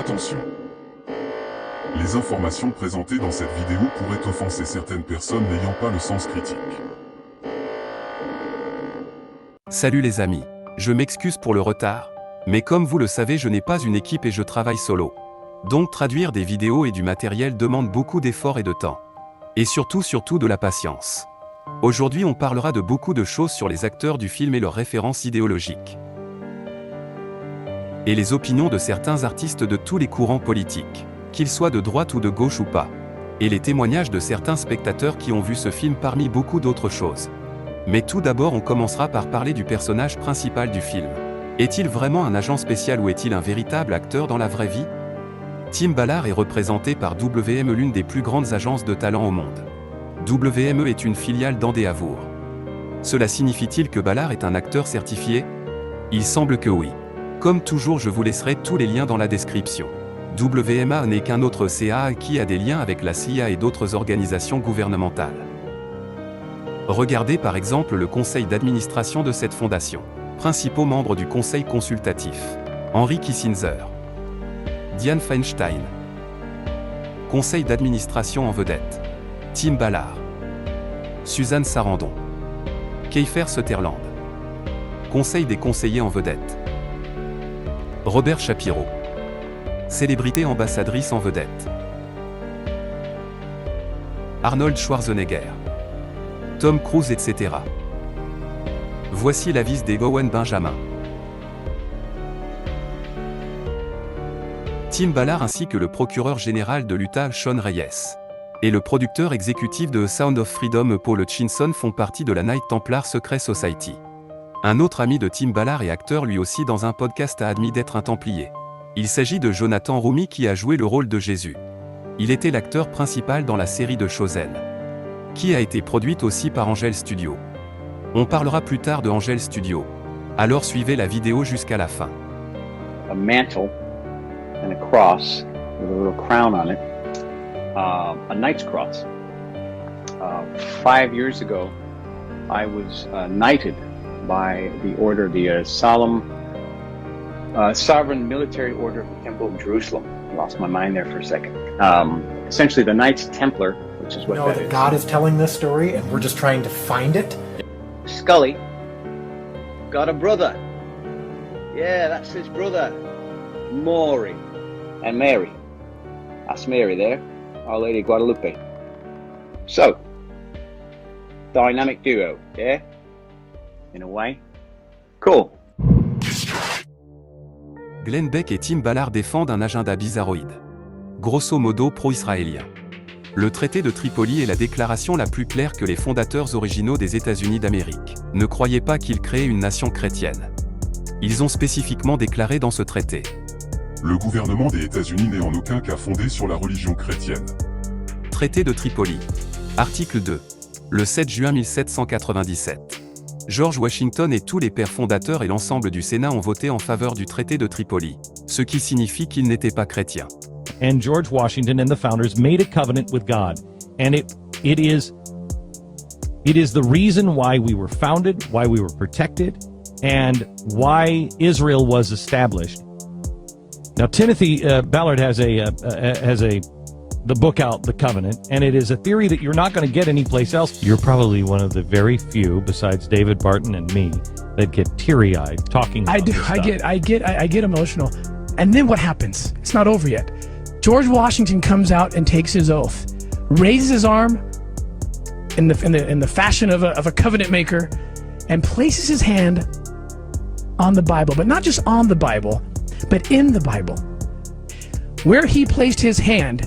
Attention! Les informations présentées dans cette vidéo pourraient offenser certaines personnes n'ayant pas le sens critique. Salut les amis, je m'excuse pour le retard, mais comme vous le savez je n'ai pas une équipe et je travaille solo. Donc traduire des vidéos et du matériel demande beaucoup d'efforts et de temps. Et surtout de la patience. Aujourd'hui on parlera de beaucoup de choses sur les acteurs du film et leurs références idéologiques. Et les opinions de certains artistes de tous les courants politiques, qu'ils soient de droite ou de gauche ou pas. Et les témoignages de certains spectateurs qui ont vu ce film parmi beaucoup d'autres choses. Mais tout d'abord on commencera par parler du personnage principal du film. Est-il vraiment un agent spécial ou est-il un véritable acteur dans la vraie vie? Tim Ballard est représenté par WM, l'une des plus grandes agences de talent au monde. WM est une filiale d'Endeavour. Cela signifie-t-il que Ballard est un acteur certifié? Il semble que oui. Comme toujours je vous laisserai tous les liens dans la description. WMA n'est qu'un autre CA qui a des liens avec la CIA et d'autres organisations gouvernementales. Regardez par exemple le conseil d'administration de cette fondation. Principaux membres du conseil consultatif. Henry Kissinger. Dianne Feinstein. Conseil d'administration en vedette. Tim Ballard. Suzanne Sarandon. Kiefer Sutherland. Conseil des conseillers en vedette. Robert Shapiro. Célébrité ambassadrice en vedette. Arnold Schwarzenegger. Tom Cruise, etc. Voici la liste des Owen Benjamin. Tim Ballard ainsi que le procureur général de l'Utah Sean Reyes. Et le producteur exécutif de Sound of Freedom Paul Hutchinson font partie de la Knight Templar Secret Society. Un autre ami de Tim Ballard et acteur lui aussi dans un podcast a admis d'être un Templier. Il s'agit de Jonathan Roumie qui a joué le rôle de Jésus. Il était l'acteur principal dans la série de Chosen, qui a été produite aussi par Angel Studio. On parlera plus tard de Angel Studio. Alors suivez la vidéo jusqu'à la fin. A mantle and a cross with a little crown on it, a knight's cross. 5 years ago, I was knighted by the order, the solemn Sovereign Military Order of the Temple of Jerusalem. I lost my mind there for a second. Essentially the Knights Templar, which is what that is. God is telling this story and we're just trying to find it. Scully got a brother. Yeah, that's his brother. Maury and Mary. That's Mary there, Our Lady Guadalupe. So, dynamic duo, yeah? In a way. Cool. Glenn Beck et Tim Ballard défendent un agenda bizarroïde. Grosso modo pro-israélien. Le traité de Tripoli est la déclaration la plus claire que les fondateurs originaux des États-Unis d'Amérique ne croyaient pas qu'ils créaient une nation chrétienne. Ils ont spécifiquement déclaré dans ce traité. Le gouvernement des États-Unis n'est en aucun cas fondé sur la religion chrétienne. Traité de Tripoli. Article 2. Le 7 juin 1797. George Washington et tous les pères fondateurs et l'ensemble du Sénat ont voté en faveur du traité de Tripoli, ce qui signifie qu'ils n'étaient pas chrétiens. And George Washington and the founders made a covenant with God. And it is the reason why we were founded, why we were protected, and why Israel was established. Now Timothy Ballard has the book out, The Covenant, and it is a theory that you're not going to get anyplace else. You're probably one of the very few, besides David Barton and me, that get teary-eyed talking about this stuff. I get emotional. And then what happens? It's not over yet. George Washington comes out and takes his oath, raises his arm in the fashion of a covenant maker, and places his hand on the Bible, but not just on the Bible, but in the Bible. Where he placed his hand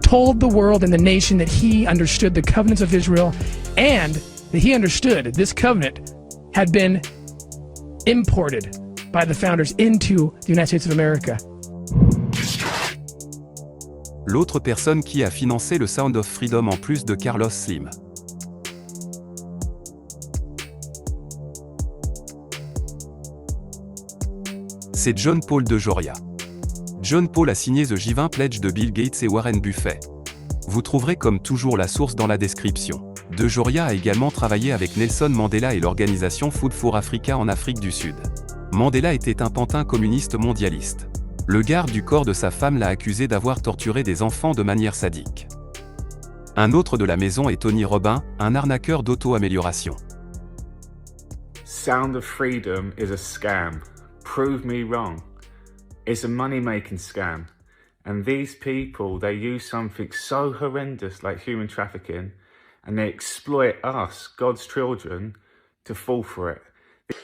told the world and the nation that he understood the covenants of Israel and that he understood this covenant had been imported by the founders into the United States of America. L'autre personne qui a financé le Sound of Freedom en plus de Carlos Slim. C'est John Paul de Joria. John Paul a signé The Giving Pledge de Bill Gates et Warren Buffett. Vous trouverez comme toujours la source dans la description. De Joria a également travaillé avec Nelson Mandela et l'organisation Food for Africa en Afrique du Sud. Mandela était un pantin communiste mondialiste. Le garde du corps de sa femme l'a accusé d'avoir torturé des enfants de manière sadique. Un autre de la maison est Tony Robbins, un arnaqueur d'auto-amélioration. Sound of Freedom is a scam. Prove me wrong. It's a money-making scam. And these people, they use something so horrendous like human trafficking, and they exploit us, God's children, to fall for it.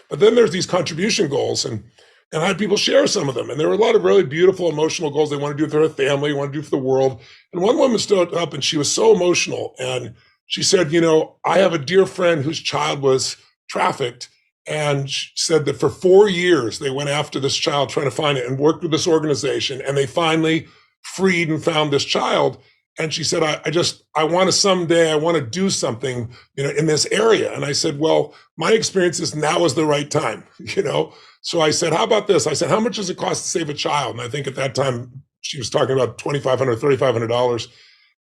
But then there's these contribution goals, and I had people share some of them. And there were a lot of really beautiful emotional goals they want to do for their family, want to do for the world. And one woman stood up and she was so emotional. And she said, you know, I have a dear friend whose child was trafficked. And she said that for 4 years, they went after this child trying to find it and worked with this organization. And they finally freed and found this child. And she said, I want to someday, I want to do something, you know, in this area. And I said, well, my experience is now is the right time, you know? So I said, how about this? I said, how much does it cost to save a child? And I think at that time she was talking about $2,500, $3,500.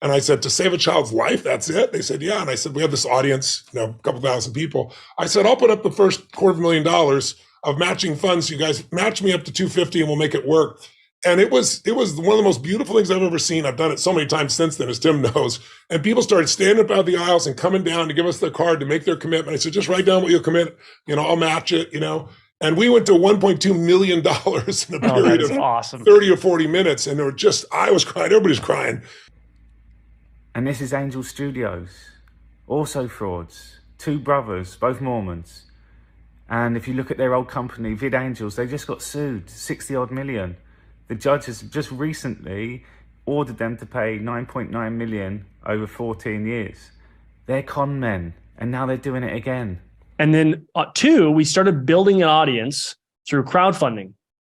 And I said, to save a child's life, that's it? They said, yeah. And I said, we have this audience, you know, a couple thousand people. I said, I'll put up the first $250,000 of matching funds. You guys match me up to 250 and we'll make it work. And it was one of the most beautiful things I've ever seen. I've done it so many times since then, as Tim knows. And people started standing up out of the aisles and coming down to give us their card to make their commitment. I said, just write down what you'll commit. You know, I'll match it, you know. And we went to $1.2 million in a period of awesome. 30 or 40 minutes. And I was crying, everybody's crying. And this is Angel Studios, also frauds, 2 brothers, both Mormons. And if you look at their old company, Vid Angels, they just got sued, 60 odd million. The judge has just recently ordered them to pay 9.9 million over 14 years. They're con men, and now they're doing it again. And then 2, we started building an audience through crowdfunding.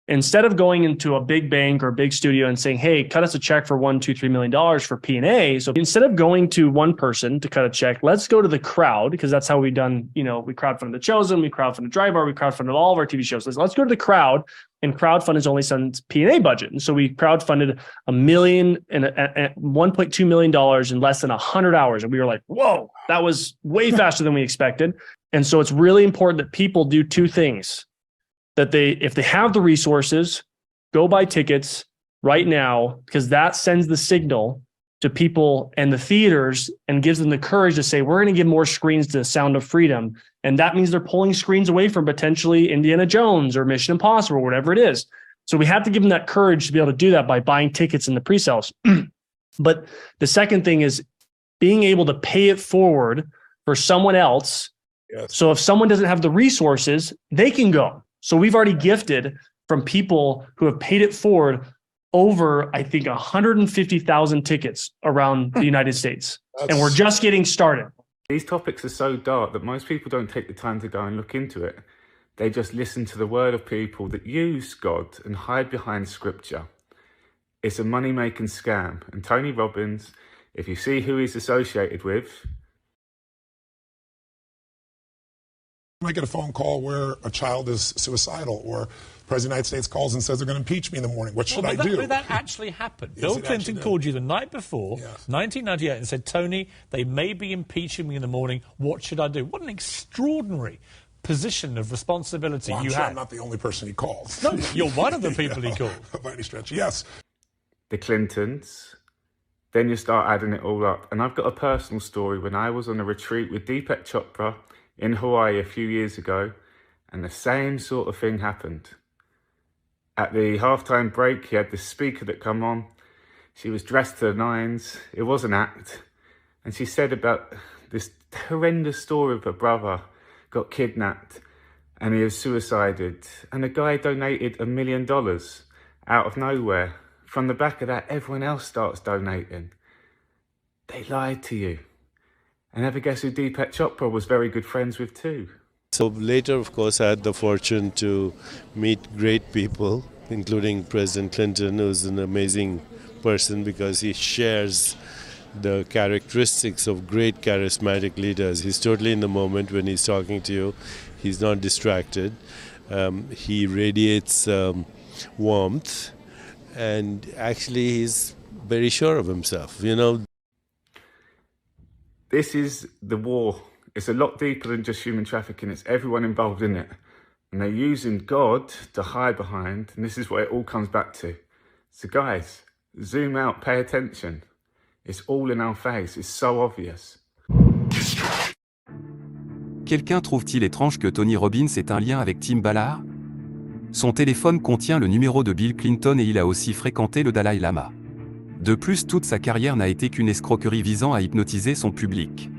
Instead of going into a big bank or a big studio and saying, hey, cut us a check for $1, $2, $3 million for P&A. So instead of going to one person to cut a check, let's go to the crowd, because that's how we've done, you know, we crowdfunded The Chosen, we crowdfunded Dry Bar, we crowdfunded all of our TV shows. Let's go to the crowd, and crowdfund is only Sun's P&A budget. And so we crowdfunded $1 million and $1.2 million in less than 100 hours. And we were like, whoa, that was way faster than we expected. And so it's really important that people do 2 things. That if they have the resources, go buy tickets right now, because that sends the signal to people and the theaters and gives them the courage to say, we're going to give more screens to Sound of Freedom. And that means they're pulling screens away from potentially Indiana Jones or Mission Impossible, or whatever it is. So we have to give them that courage to be able to do that by buying tickets in the pre-sales. But the second thing is being able to pay it forward for someone else. Yes. So if someone doesn't have the resources, they can go. So we've already gifted from people who have paid it forward over, I think, 150,000 tickets around the United States. And we're just getting started. These topics are so dark that most people don't take the time to go and look into it. They just listen to the word of people that use God and hide behind scripture. It's a money-making scam. And Tony Robbins, if you see who he's associated with, I get a phone call where a child is suicidal, or the President of the United States calls and says they're going to impeach me in the morning. What should I do? But that actually happened. Bill Clinton called you the night before, 1998, and said, Tony, they may be impeaching me in the morning. What should I do? What an extraordinary position of responsibility you had. I'm not the only person he calls. No, you're one of the people he called. By any stretch, yes. The Clintons, then you start adding it all up. And I've got a personal story when I was on a retreat with Deepak Chopra in Hawaii a few years ago, and the same sort of thing happened. At the halftime break, he had this speaker that come on. She was dressed to the nines. It was an act. And she said about this horrendous story of her brother got kidnapped and he was suicided. And the guy donated $1 million out of nowhere. From the back of that, everyone else starts donating. They lied to you. And ever guess who Deepak Chopra was very good friends with too? So later, of course, I had the fortune to meet great people, including President Clinton, who's an amazing person because he shares the characteristics of great charismatic leaders. He's totally in the moment when he's talking to you. He's not distracted. He radiates warmth, and actually he's very sure of himself, you know. This is the war. It's a lot deeper than just human trafficking. It's everyone involved in it. And they're using God to hide behind, and this is what it all comes back to. So guys, zoom out, pay attention. It's all in our face, it's so obvious. Quelqu'un trouve-t-il étrange que Tony Robbins ait un lien avec Tim Ballard? Son téléphone contient le numéro de Bill Clinton et il a aussi fréquenté le Dalai Lama. De plus, toute sa carrière n'a été qu'une escroquerie visant à hypnotiser son public,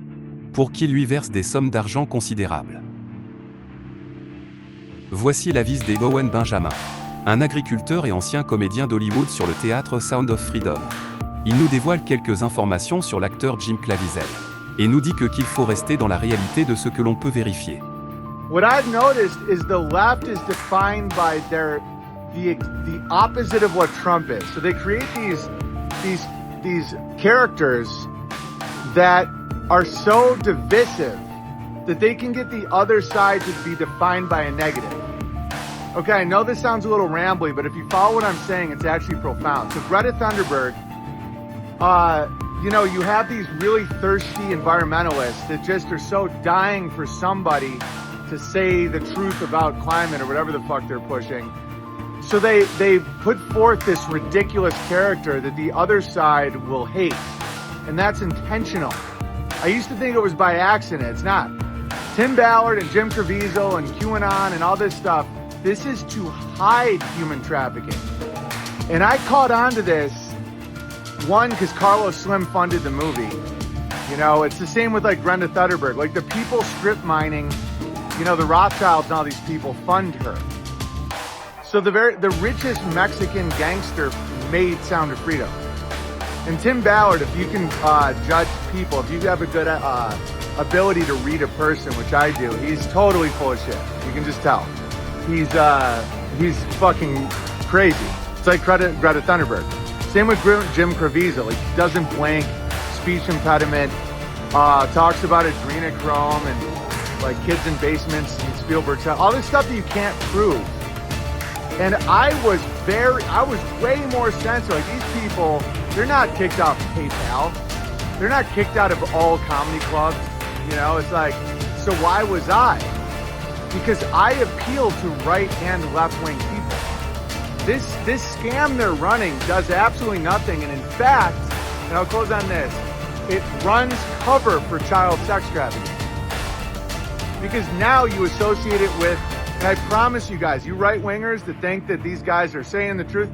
pour qu'il lui verse des sommes d'argent considérables. Voici l'avis d'Owen Benjamin, un agriculteur et ancien comédien d'Hollywood sur le théâtre Sound of Freedom. Il nous dévoile quelques informations sur l'acteur Jim Caviezel, et nous dit qu'il faut rester dans la réalité de ce que l'on peut vérifier. What I've noticed is the left is defined by the opposite of what Trump is. So they create these characters that are so divisive that they can get the other side to be defined by a negative. Okay, I know this sounds a little rambly, but if you follow what I'm saying, it's actually profound. So Greta Thunberg, you know, you have these really thirsty environmentalists that just are so dying for somebody to say the truth about climate or whatever the fuck they're pushing. So they put forth this ridiculous character that the other side will hate. And that's intentional. I used to think it was by accident. It's not. Tim Ballard and Jim Caviezel and QAnon and all this stuff, this is to hide human trafficking. And I caught on to this, one, because Carlos Slim funded the movie. You know, it's the same with like Greta Thunberg. Like the people strip mining, you know, the Rothschilds and all these people fund her. So the richest Mexican gangster made Sound of Freedom. And Tim Ballard, if you can judge people, if you have a good ability to read a person, which I do, he's totally full of shit. You can just tell. He's fucking crazy. It's like Greta Thunberg. Same with Jim Caviezel. Like, he doesn't blink, speech impediment, talks about adrenochrome and like kids in basements and Spielberg, all this stuff that you can't prove. And I was way more sensitive. Like, these people, they're not kicked off PayPal. They're not kicked out of all comedy clubs. You know, it's like, so why was I? Because I appeal to right and left wing people. This scam they're running does absolutely nothing. And in fact, and I'll close on this, it runs cover for child sex trafficking. Because now you associate it with, and I promise you guys, you right-wingers that think that these guys are saying the truth,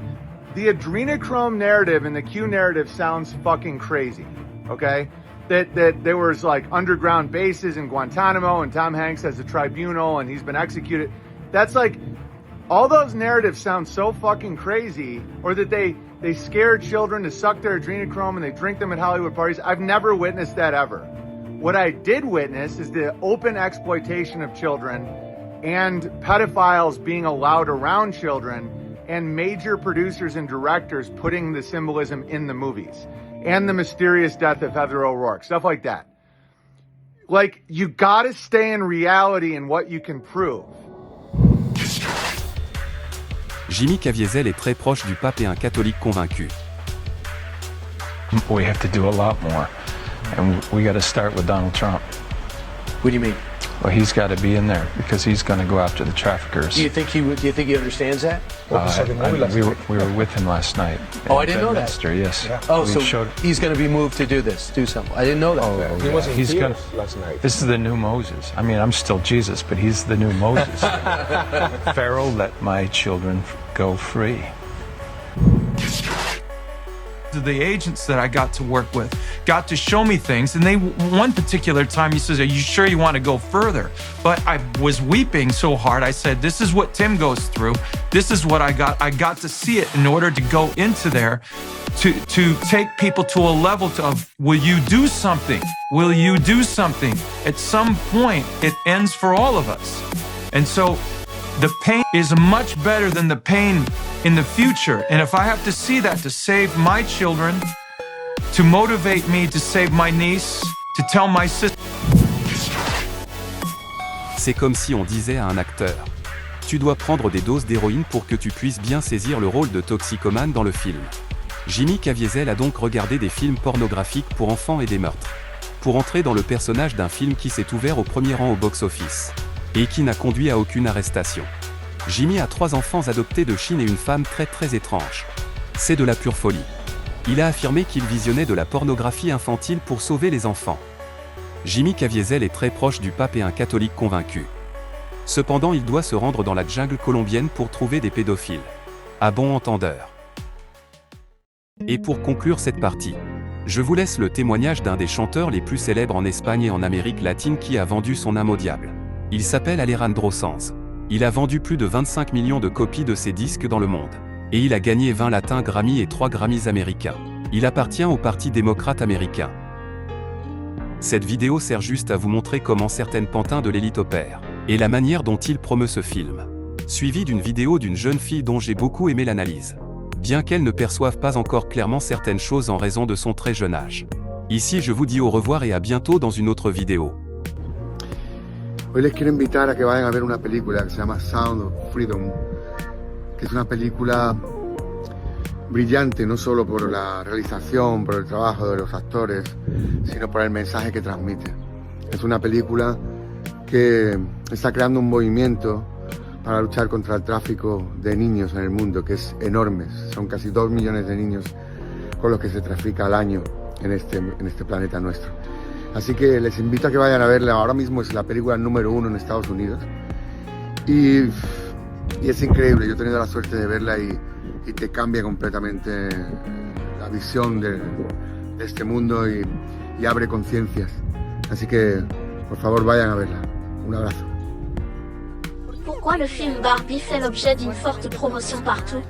the adrenochrome narrative and the Q narrative sounds fucking crazy, okay? That there was like underground bases in Guantanamo and Tom Hanks has a tribunal and he's been executed. That's like, all those narratives sound so fucking crazy, or that they scare children to suck their adrenochrome and they drink them at Hollywood parties. I've never witnessed that ever. What I did witness is the open exploitation of children and pedophiles being allowed around children and major producers and directors putting the symbolism in the movies and the mysterious death of Heather O'Rourke, stuff like that. Like, you gotta stay in reality and what you can prove. Jimmy Caviezel est très proche du pape et un catholique convaincu. We have to do a lot more. And we got to start with Donald Trump. What do you mean? Well, he's got to be in there because he's going to go after the traffickers. Do you think he understands that? We were with him last night. Oh, I didn't know that. Yes. Yeah. Oh, so he's going to be moved to do something. I didn't know that. Oh, he wasn't here last night. This is the new Moses. I mean, I'm still Jesus, but he's the new Moses. Pharaoh, let my children go free. The agents that I got to work with got to show me things, and one particular time he says, "Are you sure you want to go further?" But I was weeping so hard. I said, "This is what Tim goes through. This is what I got to see it in order to go into there, to take people to a level of, will you do something? Will you do something? At some point, it ends for all of us." And so the pain is much better than the pain in the future. And if I have to see that to save my children, to motivate me to save my niece, to tell my sister. C'est comme si on disait à un acteur: tu dois prendre des doses d'héroïne pour que tu puisses bien saisir le rôle de toxicomane dans le film. Jimmy Caviezel a donc regardé des films pornographiques pour enfants et des meurtres, pour entrer dans le personnage d'un film qui s'est ouvert au premier rang au box-office. et qui n'a conduit à aucune arrestation. Jimmy a 3 enfants adoptés de Chine et une femme très étrange. C'est de la pure folie. Il a affirmé qu'il visionnait de la pornographie infantile pour sauver les enfants. Jimmy Caviezel est très proche du pape et un catholique convaincu. Cependant, il doit se rendre dans la jungle colombienne pour trouver des pédophiles. À bon entendeur. Et pour conclure cette partie, je vous laisse le témoignage d'un des chanteurs les plus célèbres en Espagne et en Amérique latine qui a vendu son âme au diable. Il s'appelle Alejandro Sanz. Il a vendu plus de 25 millions de copies de ses disques dans le monde. Et il a gagné 20 latins Grammy et 3 Grammys américains. Il appartient au Parti démocrate américain. Cette vidéo sert juste à vous montrer comment certaines pantins de l'élite opèrent, et la manière dont il promeut ce film. Suivi d'une vidéo d'une jeune fille dont j'ai beaucoup aimé l'analyse. Bien qu'elle ne perçoive pas encore clairement certaines choses en raison de son très jeune âge. Ici je vous dis au revoir et à bientôt dans une autre vidéo. Hoy les quiero invitar a que vayan a ver una película que se llama Sound of Freedom, que es una película brillante no solo por la realización, por el trabajo de los actores, sino por el mensaje que transmite. Es una película que está creando un movimiento para luchar contra el tráfico de niños en el mundo, que es enorme. Son casi 2 millones de niños con los que se trafica al año en este planeta nuestro. Así que les invito a que vayan a verla. Ahora mismo es la película número 1 en Estados Unidos. Y es increíble. Yo he tenido la suerte de verla y te cambia completamente la visión de este mundo y abre conciencias. Así que, por favor, vayan a verla. Un abrazo. Pourquoi le film Barbie fait l'objet d'une forte promotion partout?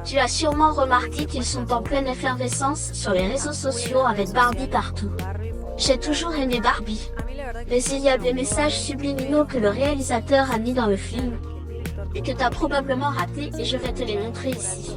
Tu as sûrement remarqué qu'ils sont en pleine effervescence sur les réseaux sociaux avec Barbie partout. J'ai toujours aimé Barbie. Mais il y a des messages subliminaux que le réalisateur a mis dans le film, et que t'as probablement raté et je vais te les montrer ici.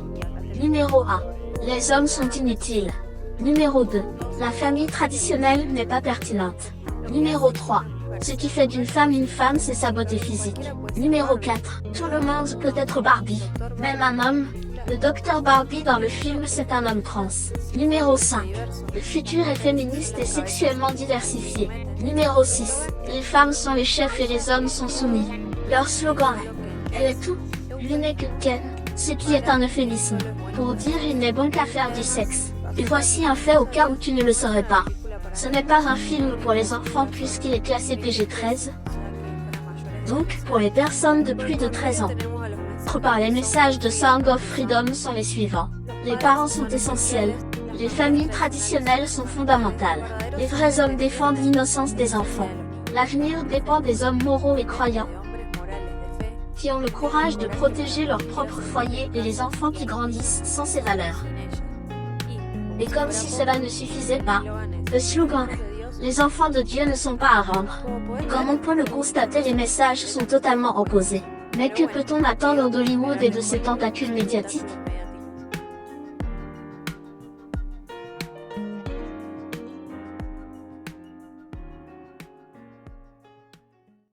Numéro 1. Les hommes sont inutiles. Numéro 2. La famille traditionnelle n'est pas pertinente. Numéro 3. Ce qui fait d'une femme une femme, c'est sa beauté physique. Numéro 4. Tout le monde peut être Barbie. Même un homme. Le docteur Barbie dans le film, c'est un homme trans. Numéro 5. Le futur est féministe et sexuellement diversifié. Numéro 6. Les femmes sont les chefs et les hommes sont soumis. Leur slogan est « Elle est tout, lui n'est que Ken », ce qui est un euphémisme pour dire il n'est bon qu'à faire du sexe. Et voici un fait au cas où tu ne le saurais pas. Ce n'est pas un film pour les enfants puisqu'il est classé PG-13. Donc, pour les personnes de plus de 13 ans. Par les messages de Sound of Freedom sont les suivants. Les parents sont essentiels. Les familles traditionnelles sont fondamentales. Les vrais hommes défendent l'innocence des enfants. L'avenir dépend des hommes moraux et croyants, qui ont le courage de protéger leur propre foyer et les enfants qui grandissent sans ces valeurs. Et comme si cela ne suffisait pas, le slogan « Les enfants de Dieu ne sont pas à rendre ». Comme on peut le constater, les messages sont totalement opposés. Mais que peut-on attendre d'Hollywood et de ses tentacules médiatiques?